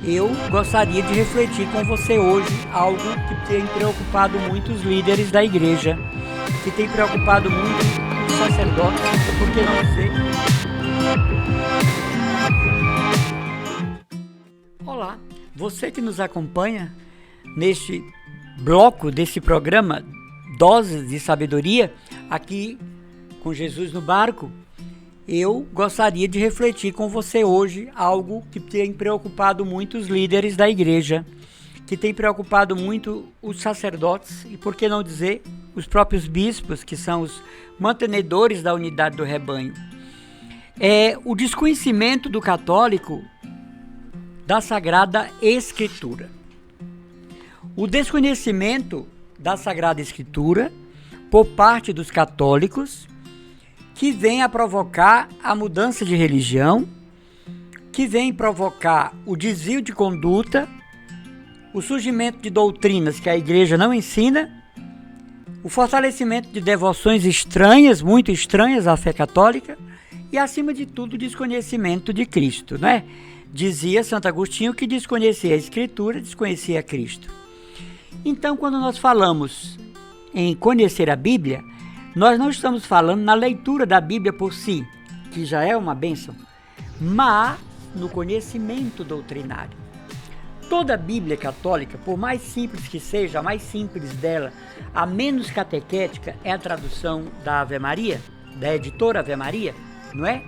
Eu gostaria de refletir com você hoje algo que tem preocupado muito os líderes da igreja, que tem preocupado muito os sacerdotes, por que não dizer? Olá, você que nos acompanha neste bloco desse programa Doses de Sabedoria, aqui com Jesus no Barco. Eu gostaria de refletir com você hoje algo que tem preocupado muito os líderes da igreja, que tem preocupado muito os sacerdotes e, por que não dizer, os próprios bispos, que são os mantenedores da unidade do rebanho. É o desconhecimento do católico da Sagrada Escritura. O desconhecimento da Sagrada Escritura por parte dos católicos, que vem a provocar a mudança de religião, que vem provocar o desvio de conduta, o surgimento de doutrinas que a igreja não ensina, o fortalecimento de devoções estranhas, muito estranhas à fé católica, e acima de tudo o desconhecimento de Cristo, né? Dizia Santo Agostinho que desconhecia a Escritura, desconhecia Cristo. Então, quando nós falamos em conhecer a Bíblia, nós não estamos falando na leitura da Bíblia por si, que já é uma bênção, mas no conhecimento doutrinário. Toda a Bíblia católica, por mais simples que seja, a mais simples dela, a menos catequética, é a tradução da Ave Maria, da editora Ave Maria, não é?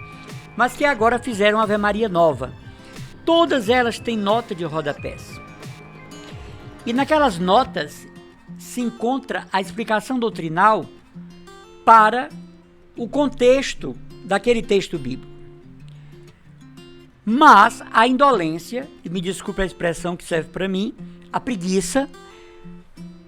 Mas que agora fizeram a Ave Maria nova. Todas elas têm nota de rodapés. E naquelas notas se encontra a explicação doutrinal para o contexto daquele texto bíblico. Mas a indolência, e me desculpe a expressão que serve para mim, a preguiça,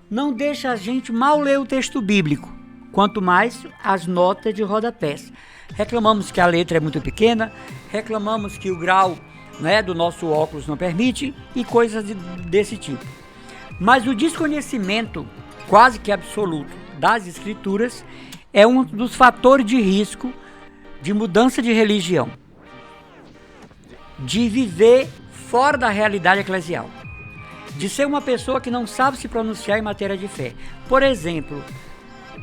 não deixa a gente mal ler o texto bíblico, quanto mais as notas de rodapés. Reclamamos que a letra é muito pequena, reclamamos que o grau, né, do nosso óculos não permite e coisas desse tipo. Mas o desconhecimento quase que absoluto das Escrituras é um dos fatores de risco de mudança de religião, de viver fora da realidade eclesial, de ser uma pessoa que não sabe se pronunciar em matéria de fé. Por exemplo,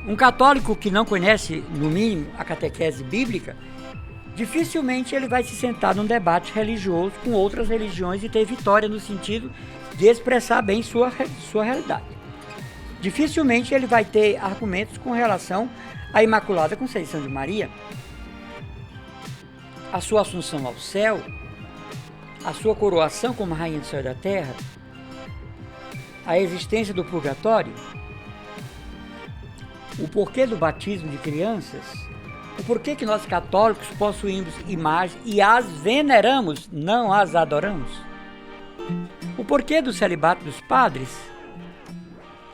um católico que não conhece, no mínimo, a catequese bíblica, dificilmente ele vai se sentar num debate religioso com outras religiões e ter vitória no sentido de expressar bem sua realidade. Dificilmente ele vai ter argumentos com relação à Imaculada Conceição de Maria, a sua assunção ao céu, a sua coroação como Rainha do Céu e da Terra, a existência do purgatório, o porquê do batismo de crianças, o porquê que nós católicos possuímos imagens e as veneramos, não as adoramos, o porquê do celibato dos padres,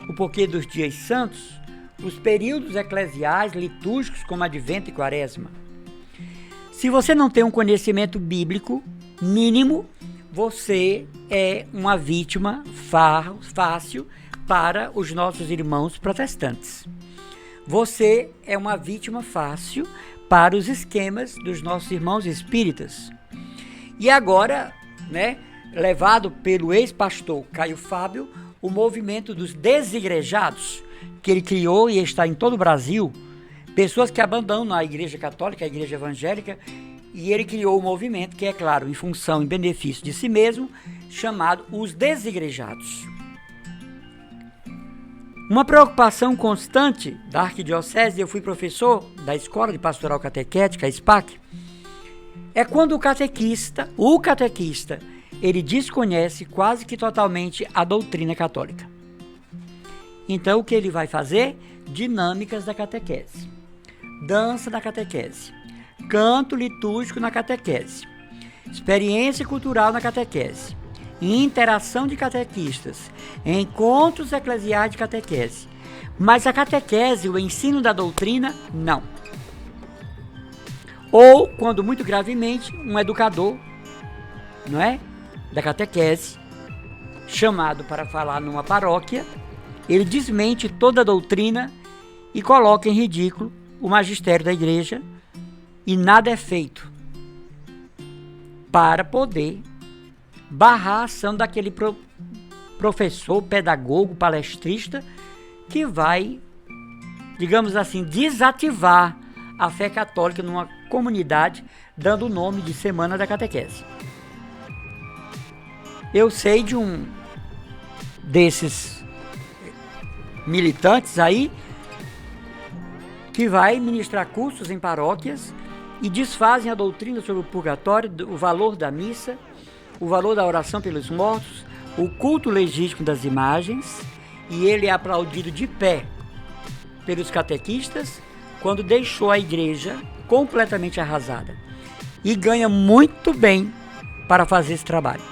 o porquê dos dias santos, os períodos eclesiais litúrgicos como Advento e Quaresma. Se você não tem um conhecimento bíblico mínimo, você é uma vítima fácil para os nossos irmãos protestantes. Você é uma vítima fácil para os esquemas dos nossos irmãos espíritas. E agora, né, levado pelo ex-pastor Caio Fábio, o movimento dos desigrejados, que ele criou e está em todo o Brasil, pessoas que abandonam a igreja católica, a igreja evangélica, e ele criou um movimento que é, claro, em função e benefício de si mesmo, chamado os desigrejados. Uma preocupação constante da arquidiocese, eu fui professor da Escola de Pastoral Catequética, a SPAC, é quando o catequista, ele desconhece quase que totalmente a doutrina católica. Então, o que ele vai fazer? Dinâmicas da catequese, dança da catequese, canto litúrgico na catequese, experiência cultural na catequese, interação de catequistas, encontros eclesiais de catequese. Mas a catequese, o ensino da doutrina, não. Ou, quando muito gravemente, um educador, não é, da catequese, chamado para falar numa paróquia, ele desmente toda a doutrina e coloca em ridículo o magistério da igreja e nada é feito para poder barrar a ação daquele professor, pedagogo, palestrista, que vai, digamos assim, desativar a fé católica numa comunidade, dando o nome de Semana da Catequese. Eu sei de um desses militantes aí que vai ministrar cursos em paróquias e desfazem a doutrina sobre o purgatório, o valor da missa, o valor da oração pelos mortos, o culto legítimo das imagens, e ele é aplaudido de pé pelos catequistas quando deixou a igreja completamente arrasada. E ganha muito bem para fazer esse trabalho.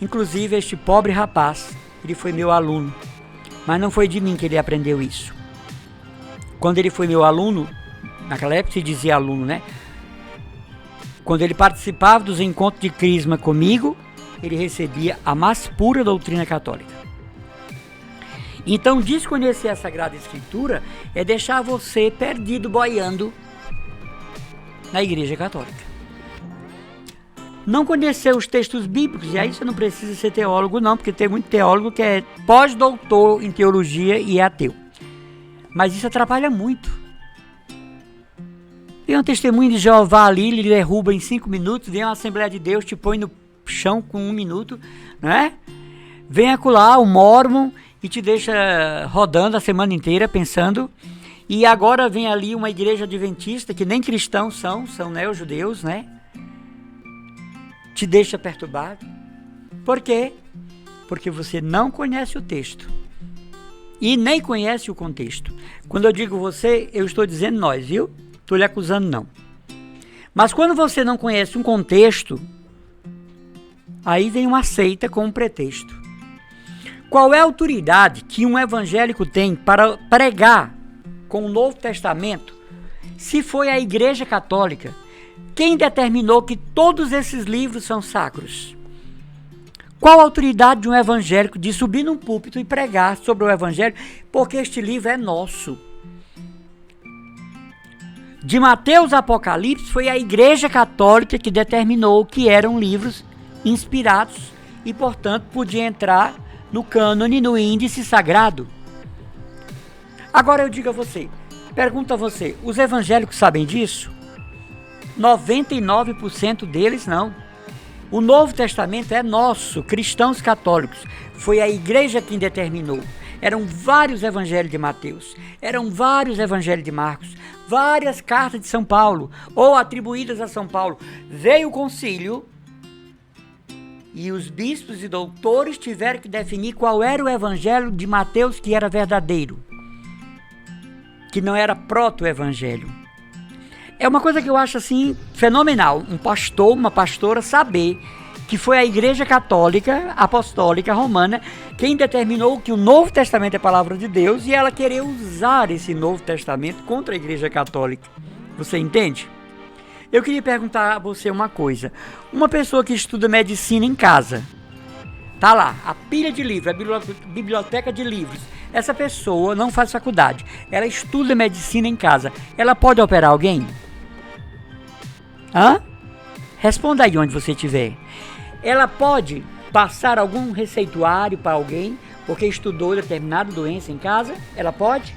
Inclusive, este pobre rapaz, ele foi meu aluno, mas não foi de mim que ele aprendeu isso. Quando ele foi meu aluno, naquela época se dizia aluno, né? Quando ele participava dos encontros de crisma comigo, ele recebia a mais pura doutrina católica. Então, desconhecer a Sagrada Escritura é deixar você perdido boiando na Igreja Católica. Não conhecer os textos bíblicos, e aí você não precisa ser teólogo não, porque tem muito teólogo que é pós-doutor em teologia e é ateu. Mas isso atrapalha muito. Tem um testemunho de Jeová ali, ele derruba em 5 minutos, vem uma Assembleia de Deus, te põe no chão com 1 minuto, né? Vem acolá o Mórmon e te deixa rodando a semana inteira pensando. E agora vem ali uma igreja adventista, que nem cristãos são neo-judeus, né? Te deixa perturbado. Por quê? Porque você não conhece o texto. E nem conhece o contexto. Quando eu digo você, eu estou dizendo nós, viu? Estou lhe acusando não. Mas quando você não conhece um contexto, aí vem uma seita com um pretexto. Qual é a autoridade que um evangélico tem para pregar com o Novo Testamento, se foi a Igreja Católica quem determinou que todos esses livros são sacros? Qual a autoridade de um evangélico de subir num púlpito e pregar sobre o Evangelho, porque este livro é nosso? De Mateus a Apocalipse, foi a Igreja Católica que determinou que eram livros inspirados e, portanto, podia entrar no cânone, no índice sagrado. Agora eu digo a você, pergunto a você, os evangélicos sabem disso? 99% deles não. O Novo Testamento é nosso, cristãos católicos. Foi a igreja quem determinou. Eram vários evangelhos de Mateus, eram vários evangelhos de Marcos, várias cartas de São Paulo, ou atribuídas a São Paulo. Veio o concílio e os bispos e doutores tiveram que definir qual era o evangelho de Mateus que era verdadeiro, que não era proto-evangelho. É uma coisa que eu acho assim fenomenal, um pastor, uma pastora saber que foi a Igreja Católica Apostólica Romana quem determinou que o Novo Testamento é a palavra de Deus e ela querer usar esse Novo Testamento contra a Igreja Católica. Você entende? Eu queria perguntar a você uma coisa. Uma pessoa que estuda medicina em casa, tá lá, a pilha de livros, a biblioteca de livros. Essa pessoa não faz faculdade, ela estuda medicina em casa. Ela pode operar alguém? Hã? Responda aí onde você estiver. Ela pode passar algum receituário para alguém porque estudou determinada doença em casa? Ela pode?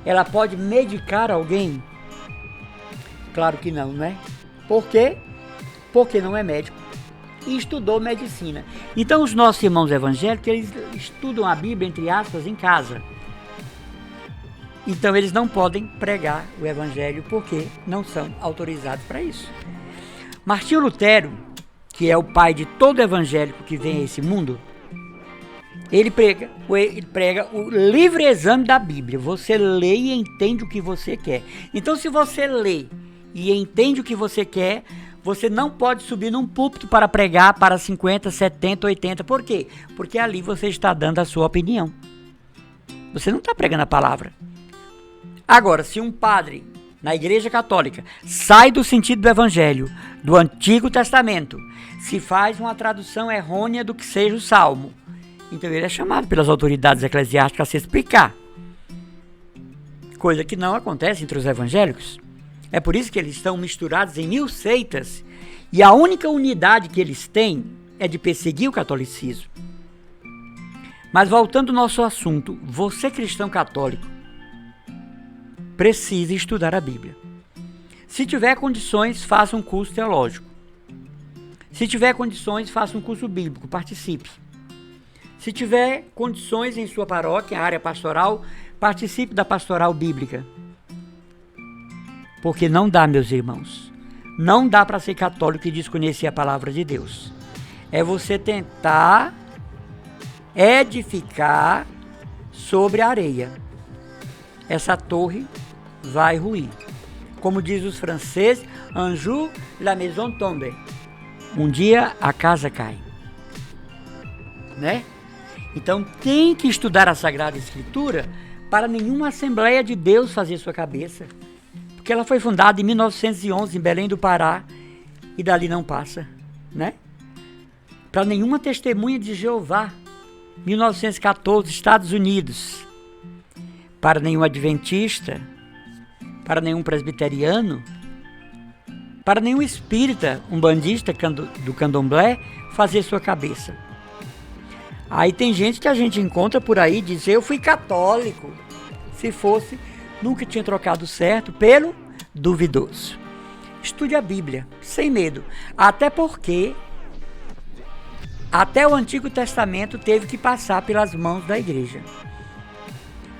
Ela pode medicar alguém? Claro que não, né? Por quê? Porque não é médico e estudou medicina. Então os nossos irmãos evangélicos, eles estudam a Bíblia, entre aspas, em casa. Então eles não podem pregar o evangelho porque não são autorizados para isso. Martinho Lutero, que é o pai de todo evangélico que vem a esse mundo, ele prega o livre exame da Bíblia. Você lê e entende o que você quer. Então se você lê e entende o que você quer, você não pode subir num púlpito para pregar para 50, 70, 80. Por quê? Porque ali você está dando a sua opinião. Você não está pregando a palavra. Agora, se um padre na Igreja Católica sai do sentido do Evangelho, do Antigo Testamento, se faz uma tradução errônea do que seja o Salmo, então ele é chamado pelas autoridades eclesiásticas a se explicar. Coisa que não acontece entre os evangélicos. É por isso que eles estão misturados em 1000 seitas E a única unidade que eles têm é de perseguir o catolicismo. Mas voltando ao nosso assunto, você cristão católico precisa estudar a Bíblia. Se tiver condições, faça um curso teológico. Se tiver condições, faça um curso bíblico, participe. Se tiver condições em sua paróquia, área pastoral, participe da pastoral bíblica. Porque não dá, meus irmãos, não dá para ser católico e desconhecer a palavra de Deus. É você tentar edificar sobre a areia. Essa torre vai ruir. Como diz os franceses, un jour la maison tombe. Um dia a casa cai. Né? Então tem que estudar a Sagrada Escritura para nenhuma Assembleia de Deus fazer sua cabeça. Porque ela foi fundada em 1911 em Belém do Pará e dali não passa. Né? Para nenhuma Testemunha de Jeová, 1914, Estados Unidos. Para nenhum adventista, para nenhum presbiteriano, para nenhum espírita, umbandista do candomblé, fazer sua cabeça. Aí tem gente que a gente encontra por aí dizer, eu fui católico. Se fosse, nunca tinha trocado certo pelo duvidoso. Estude a Bíblia, sem medo. Até porque, até o Antigo Testamento teve que passar pelas mãos da igreja.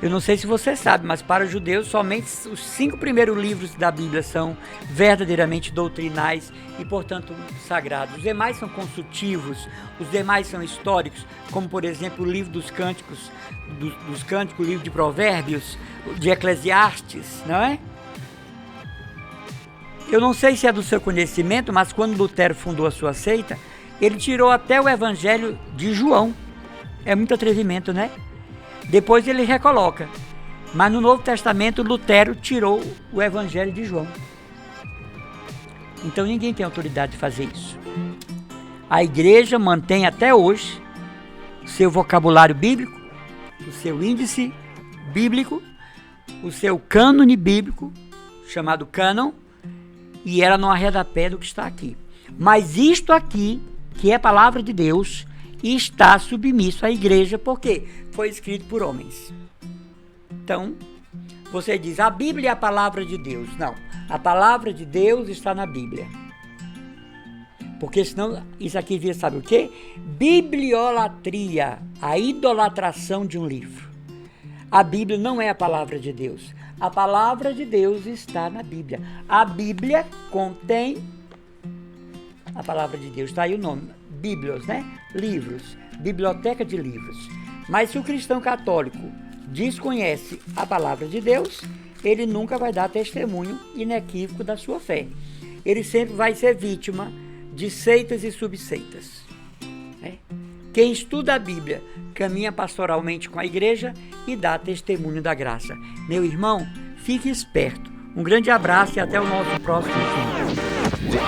Eu não sei se você sabe, mas para os judeus somente os 5 primeiros livros da Bíblia são verdadeiramente doutrinais e, portanto, sagrados. Os demais são consultivos, os demais são históricos, como, por exemplo, o livro dos Cânticos, o livro de Provérbios, de Eclesiastes, não é? Eu não sei se é do seu conhecimento, mas quando Lutero fundou a sua seita, ele tirou até o Evangelho de João. É muito atrevimento, né? Depois ele recoloca. Mas no Novo Testamento, Lutero tirou o Evangelho de João. Então ninguém tem autoridade de fazer isso. A igreja mantém até hoje o seu vocabulário bíblico, o seu índice bíblico, o seu cânone bíblico, chamado cânon, e ela não arreda pé do que está aqui. Mas isto aqui, que é a palavra de Deus, está submisso à igreja, porque foi escrito por homens. Então, você diz, a Bíblia é a palavra de Deus. Não, a palavra de Deus está na Bíblia. Porque senão, isso aqui vira, sabe o quê? Bibliolatria, a idolatração de um livro. A Bíblia não é a palavra de Deus. A palavra de Deus está na Bíblia. A Bíblia contém a palavra de Deus. Está aí o nome, Bíblios, né? Livros, biblioteca de livros. Mas se o cristão católico desconhece a palavra de Deus, ele nunca vai dar testemunho inequívoco da sua fé. Ele sempre vai ser vítima de seitas e subseitas. Né? Quem estuda a Bíblia caminha pastoralmente com a igreja e dá testemunho da graça. Meu irmão, fique esperto. Um grande abraço e até o nosso próximo vídeo.